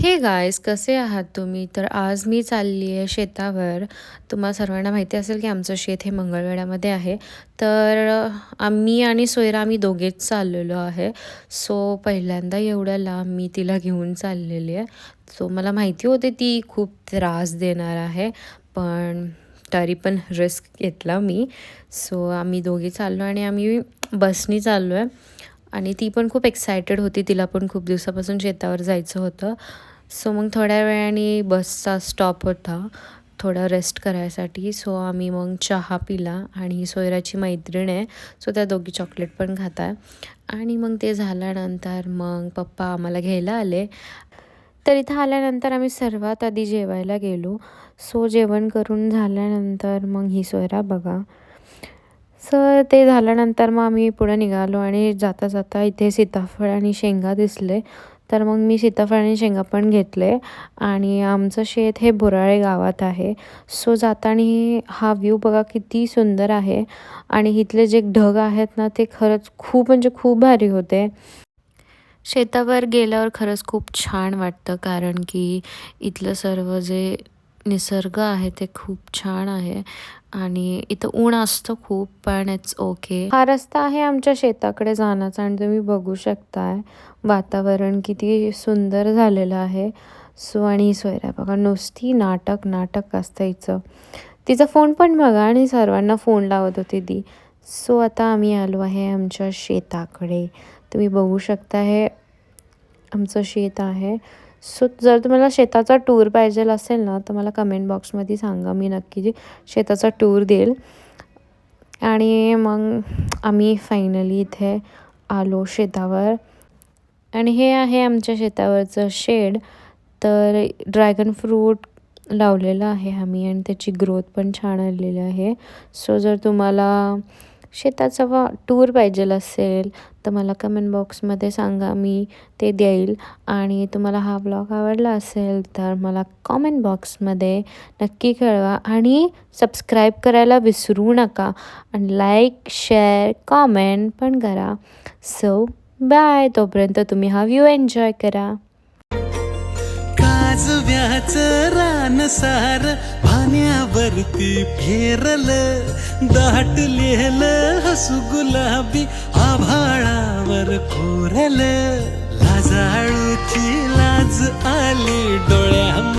हे गाईज, कसे आहात तुम्ही? तर आज मी चालली आहे शेतावर. तुम्हाला सर्वांना माहिती असेल की आमचं शेत हे मंगळवेढ्यामध्ये आहे. तर आम्ही आणि सोयरा आम्ही दोघेच चाललेलो आहे. सो पहिल्यांदा एवढ्या लांब मी तिला घेऊन चाललेली आहे. सो मला माहिती होते ती खूप त्रास देणार आहे, पण तरी पण रिस्क घेतला मी. सो आम्ही दोघे चाललो आणि आम्ही बसनी चाललो आहे. आणि ती पण खूप एक्सायटेड होती, तिला पण खूप दिवसापासून शेतावर जायचं होतं. सो मग थोड्या वेळाने बसचा स्टॉप होता थोडा रेस्ट करायसाठी. सो आम्ही मग चहा पिला आणि सोयराची मैत्रीण आहे, सो त्या दोघी चॉकलेट पण खात आहे. आणि मग ते झाल्यानंतर मग पप्पा आम्हाला घ्यायला आले. तर इथं आल्यानंतर आम्ही सर्वात आधी जेवायला गेलो. सो जेवण करून झाल्यानंतर मग ही सोयरा बघा. सो ते झाल्यानंतर मग आम्ही पुढे निघालो आणि जाता जाता इथे सीताफळ आणि शेंगा दिसले. तर मग मी सीताफळ आणि शेंगा पण घेतले. आणि आमचं शेत हे बोराळे गावात आहे. सो जाताना हा व्ह्यू बघा किती सुंदर आहे. आणि इथले जे ढग आहेत ना, ते खरंच खूप म्हणजे खूप भारी होते. शेतावर गेल्यावर खरंच खूप छान वाटतं, कारण की इथलं सर्व जे निसर्ग आहे ते खूप छान आहे. आणि इथं ऊन असतं खूप, पण इट्स ओके. हा रस्ता आहे आमच्या शेताकडे जाण्याचा आणि तुम्ही बघू शकताय वातावरण किती सुंदर झालेलं आहे. सो आणि सोयरा बघा नुसती नाटक नाटक असतं हिचं. तिचा फोन पण बघा आणि सर्वांना फोन लावत होती ती. सो आता आम्ही आलो आहे आमच्या शेताकडे. तुम्ही बघू शकता हे आमचं शेत आहे. सो जर तुम्हाला शेताचा टूर पाहिजेल असेल ना, तर मला कमेंट बॉक्समध्ये सांगा, मी नक्की शेताचा टूर देईल. आणि मग आम्ही फायनली इथे आलो शेतावर. आणि हे आहे आमच्या शेतावरचं शेड. तर ड्रॅगन फ्रूट लावलेलं आहे आम्ही आणि त्याची ग्रोथ पण छान आलेली आहे. सो जर तुम्हाला शेताचा टूर पाहिजेल असेल तर मला कमेंट बॉक्समध्ये सांगा, मी ते देईल. आणि तुम्हाला हा ब्लॉग आवडला असेल तर मला कमेंट बॉक्समध्ये नक्की कळवा आणि सबस्क्राईब करायला विसरू नका. आणि लाईक शेअर कॉमेंट पण करा. सो बाय, तोपर्यंत तुम्ही हा व्ह्यू एन्जॉय करा. काजव्याचं रान सार पाण्यावरती फेरलं, दाटलेलं हसू गुलाबी आभाळावर कोरलं. लाजाळूची लाज आली डोळ्या